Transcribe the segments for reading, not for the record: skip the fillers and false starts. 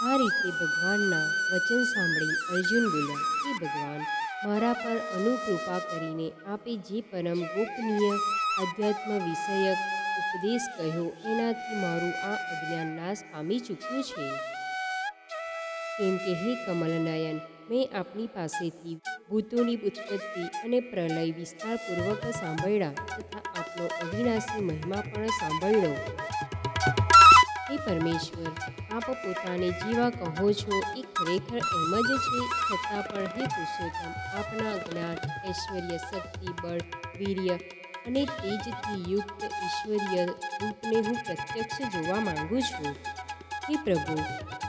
આ રીતે ભગવાનના વચન સાંભળી અર્જુન બોલ્યા, હે ભગવાન, મારા પર અનુકૃપા કરીને આપે જે પરમ ગોપનીય અધ્યાત્મ વિષયક ઉપદેશ કહ્યો એનાથી મારું આ અજ્ઞાન નાશ પામી ચૂક્યું છે. કેમ કે હે કમલનયન, મેં આપની પાસેથી ભૂતોની ઉત્પત્તિ અને પ્રલય વિસ્તારપૂર્વક સાંભળ્યા તથા આપનો અવિનાશી મહિમા પણ સાંભળ્યો. હે પરમેશ્વર, આપ પોતાને જેવા કહો છો એ ખરેખર એમ જ છે. છતાં પણ હે પુરુષોત્તમ, આપના જ્ઞાન, ઐશ્વર્ય, શક્તિ, બળ, વીર્ય અને તેજથી યુક્ત ઈશ્વરીય રૂપને હું પ્રત્યક્ષ જોવા માંગુ છું. હે પ્રભુ,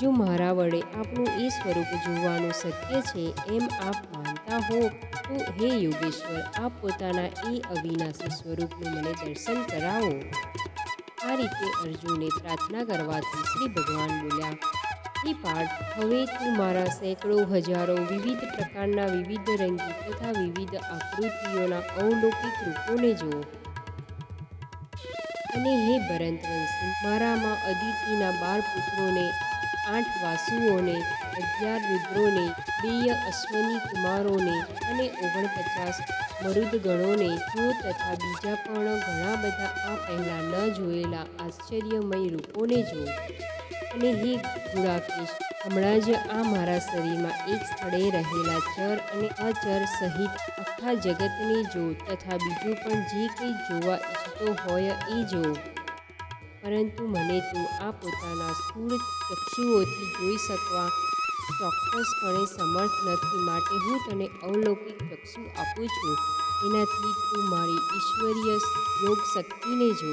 જો મારા વડે આપનું એ સ્વરૂપ જોવાનું શક્ય છે એમ આપ માનતા હો તો હે યોગેશ્વર, આપ પોતાના એ અવિનાશી સ્વરૂપનું મને દર્શન કરાવો. આ રીતે અર્જુને પ્રાર્થના કરવાથી શ્રી ભગવાન બોલ્યા, હે પાર્થ, હવે તું મારા સેંકડો હજારો વિવિધ પ્રકારના વિવિધ રંગી તથા વિવિધ આકૃતિઓના અવલૌકિક રૂપોને જો. અને હે ભરતવંશી, મારામાં અદિતિના 12 પુત્રોને, 8 વાસુઓને, 11 રુદ્રોને, 2 અશ્વની કુમારોને અને 49 મરુદગણોને જો તથા બીજા પણ ઘણા બધા આ પહેલાં ન જોયેલા આશ્ચર્યમય રૂપોને જો. અને હે ગુડાકેશ, હમણાં જ આ મારા શરીરમાં એક સ્થળે રહેલા ચર અને અચર સહિત આખા જગતને જો તથા બીજું પણ જે કંઈ જોવા ઈચ્છતો હોય એ જો. પરંતુ મને તું આ પોતાના સ્થૂળ ચક્ષુઓથી જોઈ શકવા ચોક્કસપણે સમર્થ નથી, માટે હું તને અવલૌકિક ચક્ષુ આપું છું. એનાથી તું મારી ઈશ્વરીય યોગ શક્તિને જો.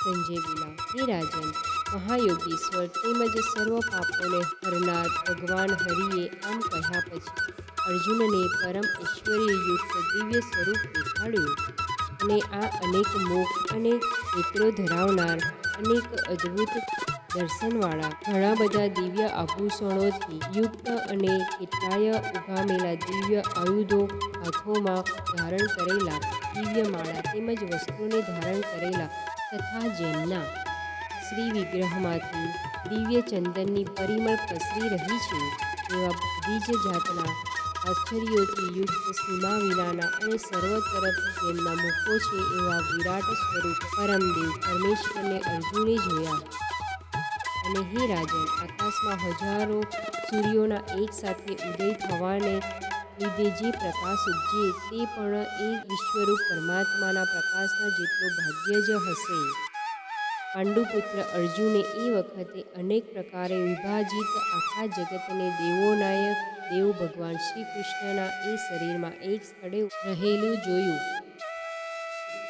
સંજય બોલા, હે રાજન, મહાયોગેશ્વર તેમજ સર્વ પાપોને હરનાર ભગવાન હરિએ આમ કહ્યા પછી અર્જુનને પરમ ઐશ્વર્યયુક્ત દિવ્ય સ્વરૂપ દેખાડ્યું. અને આ અનેક મુખ અને નેત્રો ધરાવનાર, અનેક અદ્ભુત દર્શનવાળા, ઘણા બધા દિવ્ય આભૂષણોથી યુક્ત અને કેટલાય ઉગામેલા દિવ્ય આયુધો, હાથોમાં ધારણ કરેલા દિવ્ય માળા તેમજ વસ્ત્રોને ધારણ કરેલા તથા જેમના શ્રી વિગ્રહમાંથી દિવ્ય ચંદનની પરિમળ પ્રસરી રહી છે એવા બધી જ જાતના આશ્ચર્યોથી યુક્ત સીમા વિનાના અને સર્વ તરફ જેમના મુખો છે એવા વિરાટ સ્વરૂપ પરમદેવ પરમેશ્વરને અર્જુને જોયા. અને હે રાજન, આકાશમાં હજારો સૂર્યોના એક સાથે ઉદય થવાને લીધે જે પ્રકાશ ઉપજે તે પણ એ વિશ્વરૂપ પરમાત્માના પ્રકાશના જેટલો ભાગ્ય જ હશે. પાંડુપુત્ર અર્જુને એ વખતે અનેક પ્રકારે વિભાજિત આખા જગતને દેવોનાયક દેવ ભગવાન શ્રી કૃષ્ણના એ શરીરમાં એક સ્થળે રહેલું જોયું.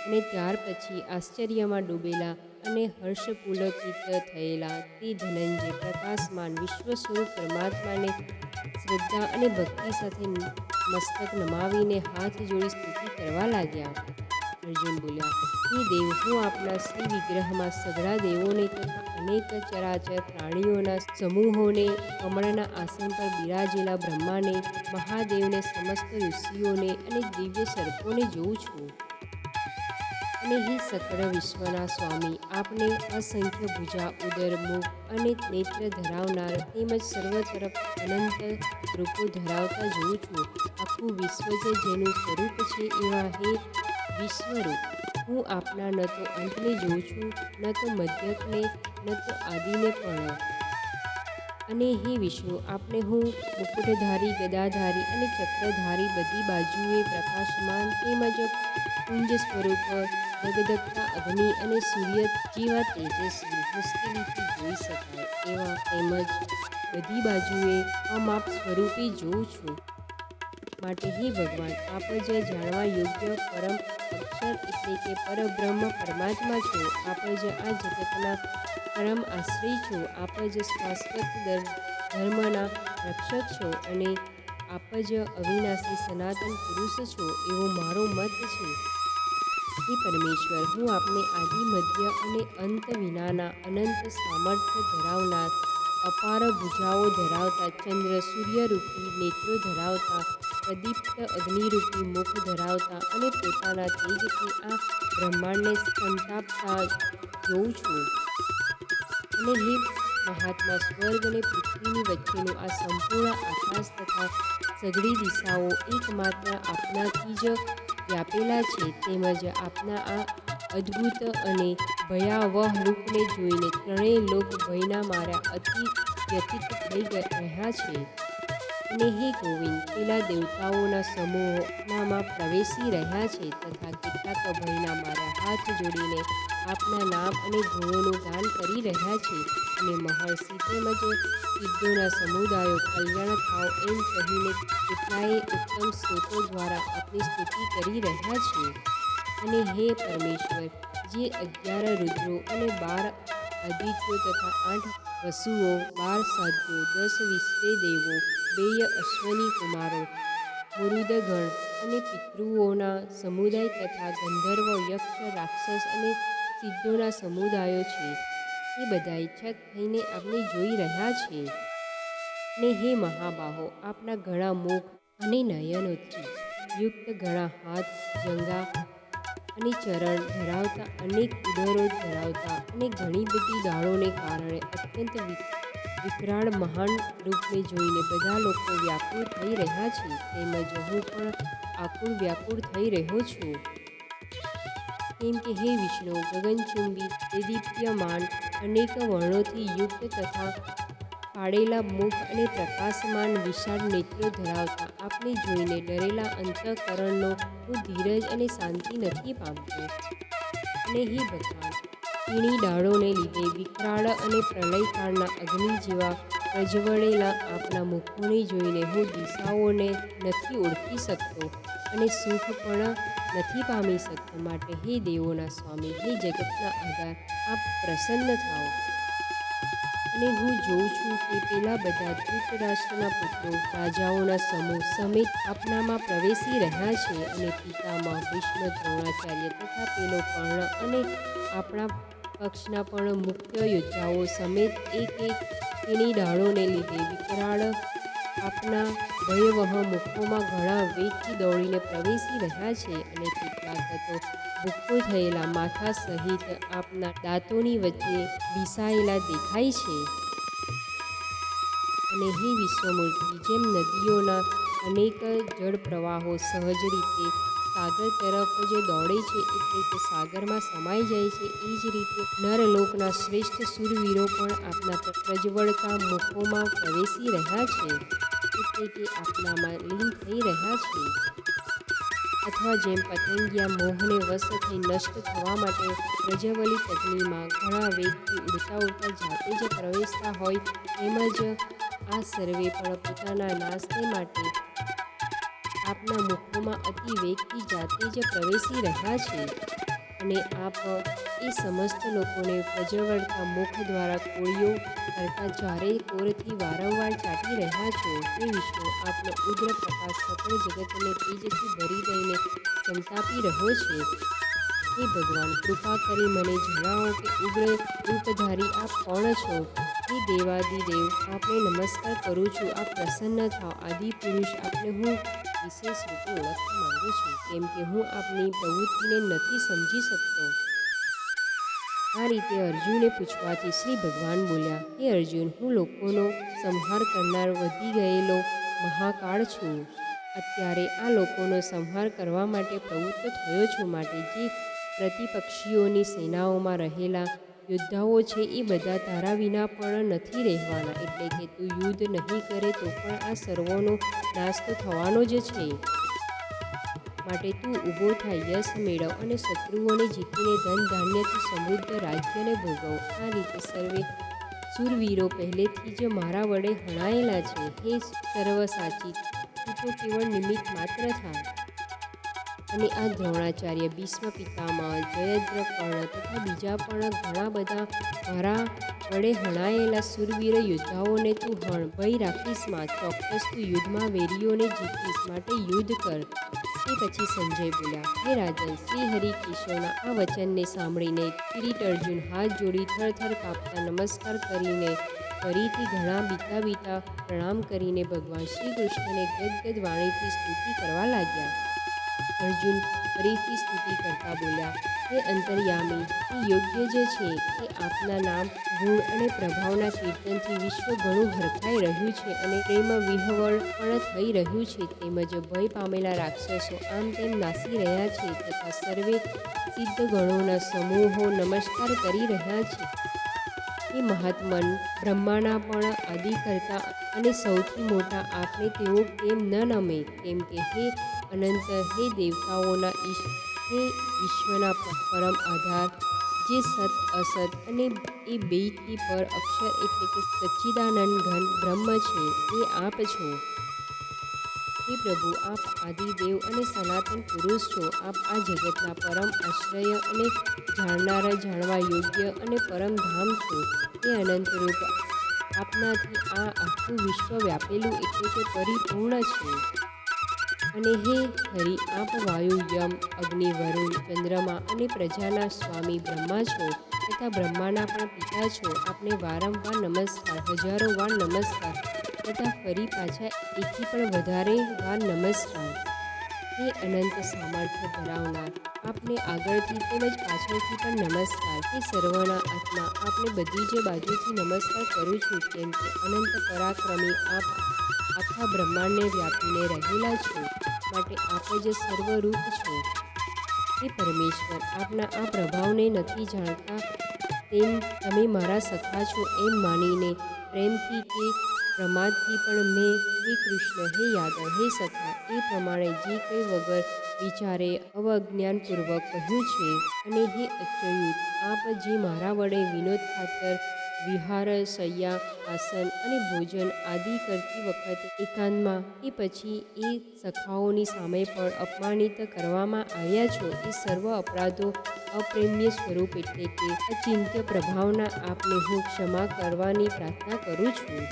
અને ત્યાર પછી આશ્ચર્યમાં ડૂબેલા અને હર્ષપુલકિત થયેલા તે ધનંજય પ્રકાશમાન વિશ્વ સ્વરૂપ પરમાત્માને શ્રદ્ધા અને ભક્તિ સાથે મસ્તક નમાવીને હાથ જોડી સ્તુતિ કરવા લાગ્યા. અર્જુન બોલ્યા, હે દેવ, હું આપના શ્રી વિગ્રહમાં સઘળા દેવોને તથા અનેક ચરાચર પ્રાણીઓના સમૂહોને, કમળના આસન પર બિરાજેલા બ્રહ્માને, મહાદેવને, સમસ્ત ઋષિઓને અને દિવ્ય સર્પોને જોઉં છું. અને હે સકળ વિશ્વના સ્વામી, આપને અસંખ્ય ભુજા, ઉદર, મુખ અને નેત્ર ધરાવનાર તેમજ સર્વ તરફ અનંત રૂપો ધરાવતા જોઉં છું. આખું વિશ્વ જ જેનું સ્વરૂપ છે એવા હે વિશ્વરૂપ, હું આપના ન તો અંતને જોઉં છું, ન તો મધ્યકને, ન તો આદિને પણ. અને હે વિષ્ણુ, આપને હું મુકુટધારી, ગદાધારી અને ચક્રધારી, બધી બાજુએ પ્રકાશમાન તેમજ પુંજ સ્વરૂપ, ધગધગતા અગ્નિ અને સૂર્ય જેવા તેજસ્વી, મુશ્કેલીથી જોઈ શકાય એવા તેમજ બધી બાજુએ અમાપ સ્વરૂપે જોઉં છું. માટે હે ભગવાન, આપ જ જાણવા યોગ્ય પરમ અક્ષર એટલે કે પરબ્રહ્મ પરમાત્મા છો. આપ જ આ જગતના પરમ આશ્રય છો. આપ જ શાશ્વત ધર્મના રક્ષક છો અને આપ જ અવિનાશી સનાતન પુરુષ છો એવો મારો મત છે. હે પરમેશ્વર, હું આપને આદિ, મધ્ય અને અંત વિનાના અનંત સામર્થ્ય ધરાવનાર, અપાર ભુજાઓ ધરાવતા, ચંદ્ર સૂર્યરૂપી નેત્રો ધરાવતા, પ્રદીપ્ત અગ્નિરૂપી મુખ ધરાવતા અને પોતાના તેજથી આ બ્રહ્માંડને સંતાપતા જોઉં છું. અને હે મહાત્મા સ્વર્ગ અને પૃથ્વીની વચ્ચેનું આ સંપૂર્ણ આકાશ તથા સઘળી દિશાઓ એકમાત્ર આપનાથી જ વ્યાપેલા છે, તેમજ આપના આ અદ્ભુત અને ભયાવહ રૂપને જોઈને ત્રણેય લોક ભયના માર્યા અતિ વ્યથિત થઈ રહ્યા છે. અને હે ગોવિંદ, પેલા દેવતાઓના સમૂહો આપનામાં પ્રવેશી રહ્યા છે તથા કેટલાક ભયના માર્યા હાથ જોડીને આપના નામ અને ગુણોનું ગાન કરી રહ્યા છે. અને મહર્ષિ તેમજ સિદ્ધોના સમુદાયો કલ્યાણ થાવ એમ કહીને કેટલાય ઉત્તમ સ્તોત્રો દ્વારા આપની સ્તુતિ કરી રહ્યા છે. અને હે પરમેશ્વર, જે 11 રુદ્રો અને 12 આદિત્યો તથા 8 વસુઓ, 12 સાધ્યો, 10 વિશ્વે દેવો, 2 અશ્વની કુમારો, મરુદગણ અને પિતૃઓના સમુદાય તથા ગંધર્વ, યક્ષ, રાક્ષસ અને સિદ્ધોના સમુદાયો છે, એ બધા ઈચ્છક થઈને આપને જોઈ રહ્યા છે. ને હે મહાબાહો, આપના ઘણા મુખ અને નયનોથી યુક્ત, ઘણા હાથ, જંગા અને ચરણ ધરાવતા, અનેક ઉદરો ધરાવતા અને ઘણી બધી દાઢોને કારણે અત્યંત વિકરાળ મહાન રૂપને જોઈને બધા લોકો વ્યાકુળ થઈ રહ્યા છે, તેમજ હું પણ આકુળ વ્યાકુળ થઈ રહ્યો છું. કેમ કે હે વિષ્ણુ, ગગનચુંબી, દેદીપ્યમાન, અનેક વર્ણોથી યુક્ત તથા ફાડેલા મુખ અને પ્રકાશમાન વિશાળ નેત્રો ધરાવતા આપને જોઈને ડરેલા અંતઃકરણનો હું ધીરજ અને શાંતિ નથી પામતો. અને હે ભગવાન, તીણી ડાળોને લીધે વિકરાળ અને પ્રલયકાળના અગ્નિ જેવા પ્રજ્વળેલા આપના મુખોને જોઈને હું દિશાઓને નથી ઓળખી શકતો અને સુખ પણ નથી પામી શકતો. માટે હે દેવોના સ્વામી, હે જગતના આધાર, આપ પ્રસન્ન થાઓ. અને હું જોઉં છું કે પેલા બધા ધૃતરાષ્ટ્રના પુત્રો રાજાઓના સમૂહ સમેત આપનામાં પ્રવેશી રહ્યા છે. અને પિતામહ ભીષ્મ, દ્રોણાચાર્ય તથા પેલો કર્ણ અને આપણા પક્ષના પણ મુખ્ય યોદ્ધાઓ સમેત એક તેની ડાળોને લીધે વિકરાળ આપના ભયવહ મુખોમાં ઘણા વેગથી દોડીને પ્રવેશી રહ્યા છે. અને કેટલાક તો ભૂખ્ખો થયેલા માથા સહિત આપના દાંતોની વચ્ચે વિસાયેલા દેખાય છે. અને હે વિશ્વમૂર્તિ, જેમ નદીઓના અનેક જળપ્રવાહો સહજ રીતે સાગર તરફ જે દોડે છે, એટલે કે સાગરમાં સમાઈ જાય છે, એ જ રીતે નરલોકના શ્રેષ્ઠ શૂરવીરો પણ આપના પ્રજ્વળતા મુખોમાં પ્રવેશી રહ્યા છે, એટલે કે આપનામાં લીન થઈ રહ્યા છે. અથવા જેમ પતંગિયા મોહને વશ થઈ નષ્ટ થવા માટે પ્રજ્વલિત અગ્નિમાં ઘણા વેગથી ઉડતા ઉડતા જાતે જ પ્રવેશતા હોય, તેમજ આ સર્વે પણ પોતાના નાશને માટે આપના મુખોમાં અતિ વેગથી જાતે જ પ્રવેશી રહ્યા છે. અને આપ એ સમસ્ત લોકોને પ્રજ્વળતા મુખ દ્વારા કોળીઓ કરતા ચારે કોરથી વારંવાર ચાટી રહ્યા છો. હે વિષ્ણુ, આપનો ઉગ્ર પ્રકાશ સકળ જગતને તેજથી ભરી દઈને સંતાપી રહ્યો છે. હે ભગવાન, કૃપા કરી મને જણાવો કે ઉગ્ર રૂપધારી આપ કોણ છો? હે દેવાદિદેવ, આપને નમસ્કાર કરું છું. આપ પ્રસન્ન થાઓ. આદિપુરુષ, આપને હું વિશેષ રૂપે ઓળખવા માંગુ છું, કેમ કે હું આપની પ્રવૃત્તિને નથી સમજી શકતો. આ રીતે અર્જુને પૂછવાથી શ્રી ભગવાન બોલ્યા, હે અર્જુન, હું લોકોનો સંહાર કરનાર વધી ગયેલો મહાકાળ છું. અત્યારે આ લોકોનો સંહાર કરવા માટે પ્રવૃત્ત થયો છું. માટે જે પ્રતિપક્ષીઓની સેનાઓમાં રહેલા યોદ્ધાઓ છે, એ બધા તારા વિના પણ નથી રહેવાના. એટલે કે તું યુદ્ધ નહીં કરે તો પણ આ સર્વોનો નાશ તો થવાનો જ છે. માટે તું ઊભો થા, યશ મેળવ અને શત્રુઓને જીતીને ધન ધાન્યથી સમૃદ્ધ રાજ્યને ભોગવ. આ રીતે સર્વે શૂરવીરો પહેલેથી જ મારા વડે હણાયેલા છે. હે સર્વસાચી, તું તો કેવળ નિમિત્ત માત્ર થા. અને આ દ્રોણાચાર્ય, ભીષ્મ પિતામહ, જયદ્રથ, કર્ણ તથા બીજા પણ ઘણા બધા મારા વડે હણાયેલા શૂરવીર યોદ્ધાઓને તું હણ. ભય રાખીશ માં, ચોક્કસ તું યુદ્ધમાં વેરીઓને જીતીશ. માટે યુદ્ધ કર. તે પછી સંજય બોલ્યા, હે રાજન, શ્રી હરિકેશવના આ વચનને સાંભળીને કિરીટ અર્જુન હાથ જોડી થરથર કાપતા નમસ્કાર કરીને ફરીથી ઘણા બીતા પ્રણામ કરીને ભગવાન શ્રી કૃષ્ણને ગદગદ વાણીથી સ્તુતિ કરવા લાગ્યા. અર્જુન ફરીથી સ્તુતિ કરતા બોલ્યા, હે અંતર્યામી, એ યોગ્ય જ છે કે આપના નામ, ગુણ અને પ્રભાવના કીર્તનથી વિશ્વ ઘણું હરખાઈ રહ્યું છે અને પ્રેમ વિહવળ પણ થઈ રહ્યું છે. તેમજ ભય પામેલા રાક્ષસો આમ તેમ નાસી રહ્યા છે તથા સર્વે સિદ્ધ ગણોના સમૂહો નમસ્કાર કરી રહ્યા છે. હે મહાત્મન, બ્રહ્માના પણ આદિ કરતા અને સૌથી મોટા આપને તેઓ કેમ ન નમે? કેમ કે હે અનંત, હે દેવતાઓના ઈશ, હે વિશ્વના પરમ આધાર, જે સત અસત અને એ બેયથી પર અક્ષર એટલે કે સચ્ચિદાનંદ ઘન બ્રહ્મ છે, એ આપ છો. હે પ્રભુ, આપ આદિદેવ અને સનાતન પુરુષ છો. આપ આ જગતના પરમ આશ્રય અને જાણનારા, જાણવા યોગ્ય અને પરમ ધામ છો. હે અનંત રૂપ, આપનાથી આ આખું વિશ્વ વ્યાપેલું એટલે કે પરિપૂર્ણ છે. અને હે હરિ, આપ વાયુ, યમ, અગ્નિ, વરુણ, ચંદ્રમા અને પ્રજાના સ્વામી બ્રહ્મા છો તથા બ્રહ્માના પણ પિતા છો. આપને વારંવાર નમસ્કાર, હજારો વાર નમસ્કાર તથા ફરી પાછા એથી પણ વધારે વાર નમસ્કાર. હે અનંત સામર્થ્ય ધરાવનાર, આપને આગળથી તેમજ પાછળથી પણ નમસ્કાર. હે સર્વના આત્મા, આપને બધી જ બાજુથી નમસ્કાર કરું છું. કેમ કે અનંત પરાક્રમી આપ આખા બ્રહ્માંડને વ્યાપીને રહેલા છો, માટે આપ જ સર્વરૂપ છો. હે પરમેશ્વર, આપના આ પ્રભાવને નથી જાણતા તેમ તમે મારા સખા છો એમ માનીને પ્રેમથી કે પ્રમાદથી પણ મેં હે કૃષ્ણ, હે યાદવ, હે સખા એ પ્રમાણે જે કંઈ વગર વિચારે અવજ્ઞાનપૂર્વક કહ્યું છે. અને હે અચ્યુત, આપ જે મારા વડે વિનોદ ખાતર વિહાર, શય્યા, આસન અને ભોજન આદિ કરતી વખતે એકાંતમાં કે પછી એ સખાઓની સામે પણ અપમાનિત કરવામાં આવ્યા છો, એ સર્વ અપરાધો અપ્રેમ્ય સ્વરૂપ એટલે કે અચિંત્ય પ્રભાવના આપને હું ક્ષમા કરવાની પ્રાર્થના કરું છું.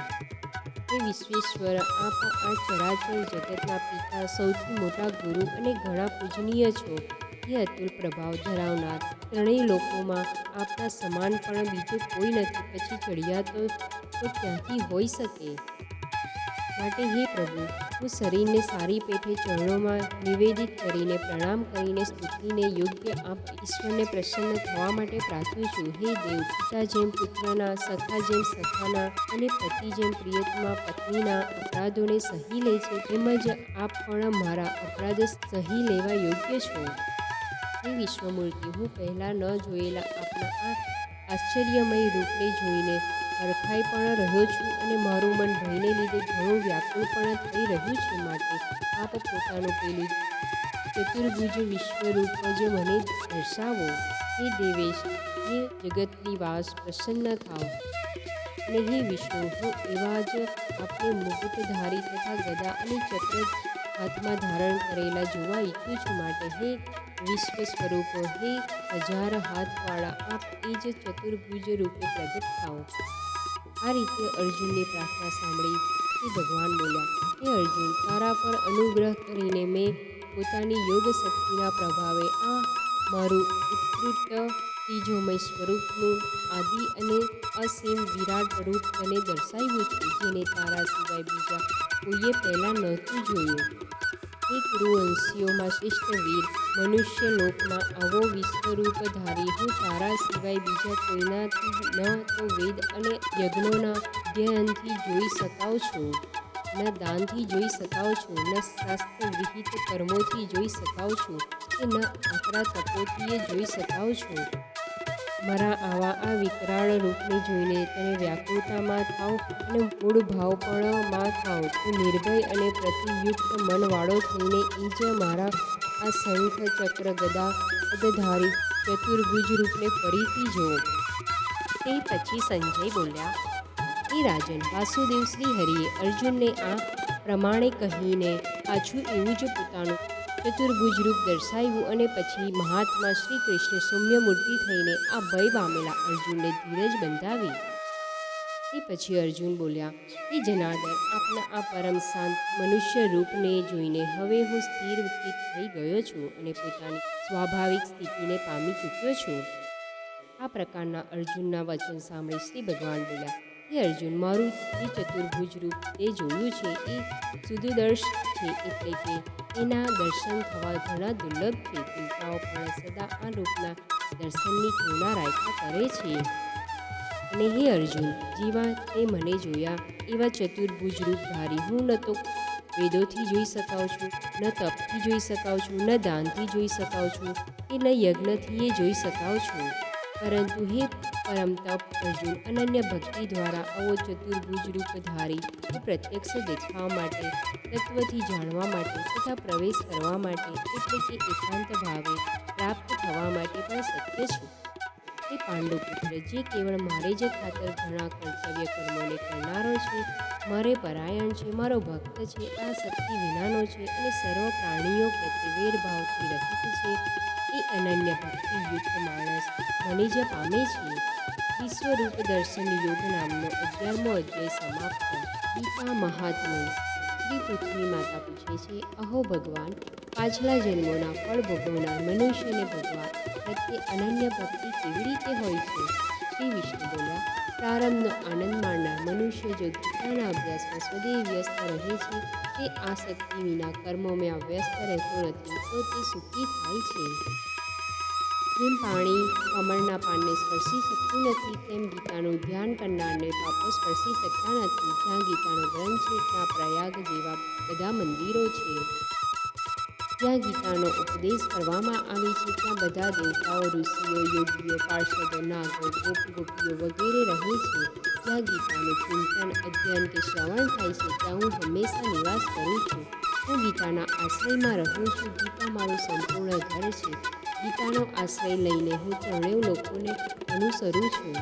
હે વિશ્વેશ્વર, આપ આ ચરાચર જગતના પિતા, સૌથી મોટા ગુરુ અને ઘણા પૂજનીય છો. હે અતુલ પ્રભાવ ધરાવનાર, ત્રણેય લોકોમાં આપના સમાન પણ બીજો કોઈ નથી. પછી ચડિયાતો તો ક્યાંથી હોઈ શકે? માટે હે પ્રભુ, હું શરીરને સારી પેઠે ચરણોમાં નિવેદિત કરીને પ્રણામ કરીને સ્તુતિને યોગ્ય આપ ઈશ્વરને પ્રસન્ન થવા માટે પ્રાર્થું છું. હે દેવ, પિતા જેમ પુત્રના, સખા જેમ સખાના અને પતિ જેમ પ્રિયતમા પત્નીના અપરાધોને સહી લે છે, તેમજ આપ પણ મારા અપરાધ સહી લેવા યોગ્ય છો. હે વિશ્વમૂર્તિ, હું પહેલાં ન જોયેલા આપના આ આશ્ચર્યમય રૂપને જોઈને હરખાઈ પણ રહ્યો છું અને મારું મન ભયને લીધે ઘણું વ્યાકુળ પણ થઈ રહ્યું છે. માટે આપ પોતાનું પેલું ચતુર્ભુજ વિશ્વરૂપ જ મને દર્શાવો. હે દેવેશ, હે જગતનિવાસ, પ્રસન્ન થાવ. અને હે વિષ્ણુ, હું એવા જ આપને મુકુટધારી તથા ગદા અને ચક્ર હાથમાં ધારણ કરેલા જોવા ઈચ્છું છું. માટે હે વિશ્વ સ્વરૂપ, હે હજાર હાથવાળા, આપ એ જ ચતુર્ભુજ રૂપે પ્રગટ થાઓ. આ રીતે અર્જુનની પ્રાર્થના સાંભળી શ્રી ભગવાન બોલ્યા, હે અર્જુન, તારા પર અનુગ્રહ કરીને મેં પોતાની યોગ શક્તિના પ્રભાવે આ મારું ઉત્કૃષ્ટ તેજોમય સ્વરૂપનું આદિ અને અસીમ વિરાટ રૂપ તને દર્શાવ્યું છે, જેને તારા સિવાય બીજા કોઈએ પહેલાં નહોતું જોયું. હે કુરુવંશીઓમાં શ્રેષ્ઠ વીર, મનુષ્ય લોકમાં આવો વિશ્વરૂપધારી હું તારા સિવાય બીજા કોઈનાથી ન તો વેદ અને યજ્ઞોના અધ્યયનથી જોઈ શકાઉ છું, ન દાનથી જોઈ શકાઉ છું, ન શાસ્ત્ર વિહિત કર્મોથી જોઈ શકાઉ છું, કે ન આકરા તપોથીએ જોઈ શકાઉ છું. મારા આવા આ વિકરાળ રૂપને જોઈને તને વ્યાકુળતામાં થાવ અને મૂળ ભાવપણમાં થાવ. તું નિર્ભય અને પ્રતિયુક્ત મનવાળો થઈને એ જ મારા આ શંખ, ચક્ર, ગદા, પદધારી ચતુર્ભુજ રૂપને ફરીથી જો. તે પછી સંજય બોલ્યા, હે રાજન, વાસુદેવ શ્રી હરિએ અર્જુનને આ પ્રમાણે કહીને પાછું એવું જ પોતાનું ચતુર્ભુજ રૂપ દર્શાવ્યું અને પછી મહાત્મા શ્રી કૃષ્ણ સૌમ્યમૂર્તિ થઈને આ ભય પામેલા અર્જુનને ધીરજ બંધાવી. તે પછી અર્જુન બોલ્યા, હે જનાર્દન, આપના આ પરમ શાંત મનુષ્ય રૂપને જોઈને હવે હું સ્થિર ચિત્ત થઈ ગયો છું અને પોતાની સ્વાભાવિક સ્થિતિને પામી ચૂક્યો છું. આ પ્રકારના અર્જુનના વચન સાંભળી શ્રી ભગવાન બોલ્યા, હે અર્જુન, મારું જે ચતુર્ભુજ રૂપ તે જોયું છે એ સુદર્શ છે, એટલે કે એના દર્શન થવા ઘણા દુર્લભ છે. દેવતાઓ પણ સદા આ રૂપના દર્શનની પૂર્ણ રાયતા કરે છે. અને હે અર્જુન, જેવા તે મને જોયા એવા ચતુર્ભુજ રૂપધારી હું ન તો વેદોથી જોઈ શકાઉં છું, ન તપથી જોઈ શકાઉં છું, ન દાનથી જોઈ શકાઉં છું, કે ન યજ્ઞથી એ જોઈ શકાઉં છું. પરંતુ હે પરમ તપ અર્જુન, અનન્ય ભક્તિ દ્વારા આવો ચતુર્ભુજ રૂપધારી હું પ્રત્યક્ષ દેખાવા માટે, તત્વથી જાણવા માટે તથા પ્રવેશ કરવા માટે એટલે કે એકાંત ભાવે પ્રાપ્ત થવા માટે પણ સત્ય છું. હે પાંડુપુત્ર, જે કેવળ મારે જ ખાતર ઘણા કર્તવ્ય કર્મોને કરનારો છે, મારે પરાયણ છે, મારો ભક્ત છે, આ શક્તિ વિનાનો છે અને સર્વ પ્રાણીઓ પ્રત્યે વેરભાવથી રહિત છે, એ અનન્ય ભક્તિયુક્ત માણસ મને જ પામે છે. વિશ્વરૂપ દર્શન યોગ નામનો 11મો અધ્યાય સમાપ્ત. ગીતા મહાત્મ્ય. શ્રી પૃથ્વી માતા પૂછે છે, અહો ભગવાન, પાછલા જન્મોના ફળ ભોગવનાર મનુષ્યને ભગવાન પ્રત્યે અનન્ય ભક્તિ કેવી રીતે હોય છે? શ્રી વિષ્ણુ બોલ્યા, પ્રારંભનો આનંદ માણનાર મનુષ્ય જો ગીતાના અભ્યાસમાં સદૈવ વ્યસ્ત રહે છે, તે આસક્તિ વિના કર્મોમાં વ્યસ્ત રહેતો નથી, તો તે સુખી થાય છે. જેમ પાણી કમળના પાનને સ્પર્શી શકતું નથી, તેમ ગીતાનું ધ્યાન કરનારને પાપો સ્પર્શી શકતા નથી. જ્યાં ગીતાનો ગ્રંથ છે, ત્યાં પ્રયાગ જેવા બધા મંદિરો છે. જ્યાં ગીતાનો ઉપદેશ કરવામાં આવે છે, ત્યાં બધા દેવતાઓ, ઋષિઓ, યોગીઓ, પાર્ષદો, નાગો, ગોપીઓ વગેરે રહે છે. જ્યાં ગીતાનું ચિંતન, અધ્યયન કે શ્રવણ થાય છે, ત્યાં હું હંમેશા નિવાસ કરું છું. હું ગીતાના આશ્રયમાં રહું છું. ગીતા મારું સંપૂર્ણ ઘર છે. ગીતાનો આશ્રય લઈને હું ત્રણેય લોકોને અનુસરું છું.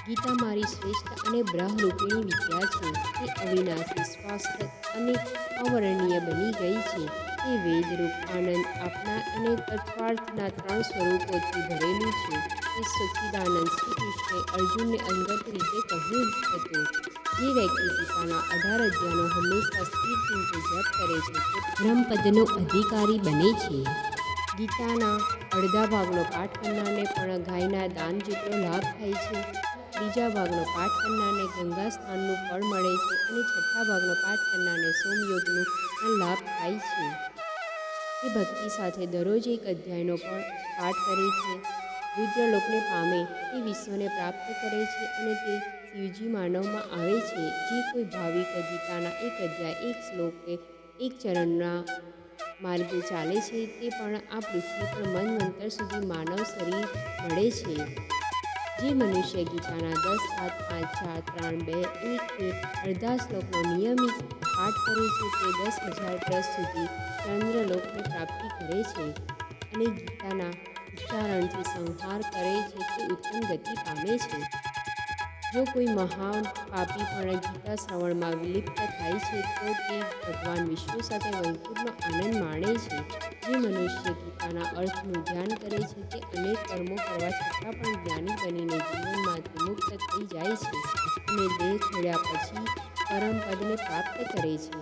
ગીતા મારી શ્રેષ્ઠ અને બ્રહ્મરૂપિણી વિદ્યા છે. તે અવિનાશી, શાશ્વત અને અવર્ણનીય બની ગઈ છે. તે વેદરૂપ, આનંદ આપનાર અને તત્વાર્થના 3 સ્વરૂપોથી ભરેલું છે. તે સચ્ચિદાનંદ શ્રી કૃષ્ણે અર્જુનને અંગત રીતે કહ્યું હતું. જે વ્યક્તિ ગીતાના 18 અધ્યાયનો હંમેશા સ્થિર ચિત્તે જપ કરે છે, તે બ્રહ્મપદનો અધિકારી બને છે. ગીતાના અડધા ભાગનો પાઠ કરનારને પણ ગાયના દાન જેટલો લાભ થાય છે. બીજા ભાગનો પાઠ કરનારને ગંગા સ્નાનનું ફળ મળે છે અને છઠ્ઠા ભાગનો પાઠ કરનારને સોમયોગનું પણ લાભ થાય છે. તે ભક્તિ સાથે દરરોજ 1 અધ્યાયનો પણ પાઠ કરે છે. રુદ્રલોકને પામે, તે વિશ્વને પ્રાપ્ત કરે છે અને તે શિવજી માનવમાં આવે છે. જે કોઈ ભાવિક ગીતાના 1 અધ્યાય, 1 શ્લોક કે 1 ચરણના માર્ગે ચાલે છે, તે પણ આ પૃથ્વી પર મન્વંતર સુધી માનવ શરીર મળે છે. જે મનુષ્ય ગીતાના 10, 7, 5, 4, 3, 2, 1 કે અડધા શ્લોકનો નિયમિત પાઠ કરે છે, તે 10,000 વર્ષ સુધી ચંદ્રલોકની પ્રાપ્તિ કરે છે. અને ગીતાના ઉચ્ચારણથી સંહાર કરે છે, તે ઉત્તમ ગતિ પામે છે. જો કોઈ મહાન પાપી પણ ગીતા શ્રવણમાં વિલિપ્ત થાય છે, તો તે ભગવાન વિષ્ણુ સાથે વૈકુંઠનો આનંદ માણે છે. જે મનુષ્ય ગીતાના અર્થનું ધ્યાન કરે છે, તે અનેક કર્મો કરવા છતાં પણ જ્ઞાની બનીને જીવનમાંથી મુક્ત થઈ જાય છે અને દેહ છોડ્યા પછી પરમપદને પ્રાપ્ત કરે છે.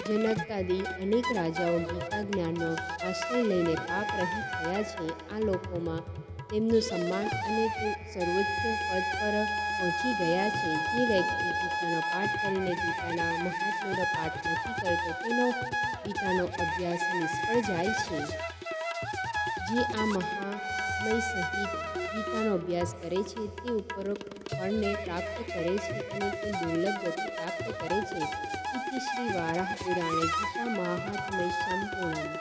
જનકાદિ અનેક રાજાઓ ગીતા જ્ઞાનનો આશ્રય લઈને પાપરહિત થયા છે. આ લોકોમાં તેમનું સન્માન અને તે સર્વોચ્ચ પદ પર પહોંચી ગયા છે. જે વ્યક્તિ ગીતાનો પાઠ કરીને ગીતાના મહાત્મ્યનો પાઠ નથી કરતો, તેનો ગીતાનો અભ્યાસ નિષ્ફળ જાય છે. જે આ મહામય સહિત ગીતાનો અભ્યાસ કરે છે, તે ઉપરોક્ત ફળને પ્રાપ્ત કરે છે અને તે દુર્લભ ગતિ પ્રાપ્ત કરે છે. ઇતિ શ્રી વારાહ પુરાણે ગીતા મહાત્મ્ય સંપૂર્ણમ.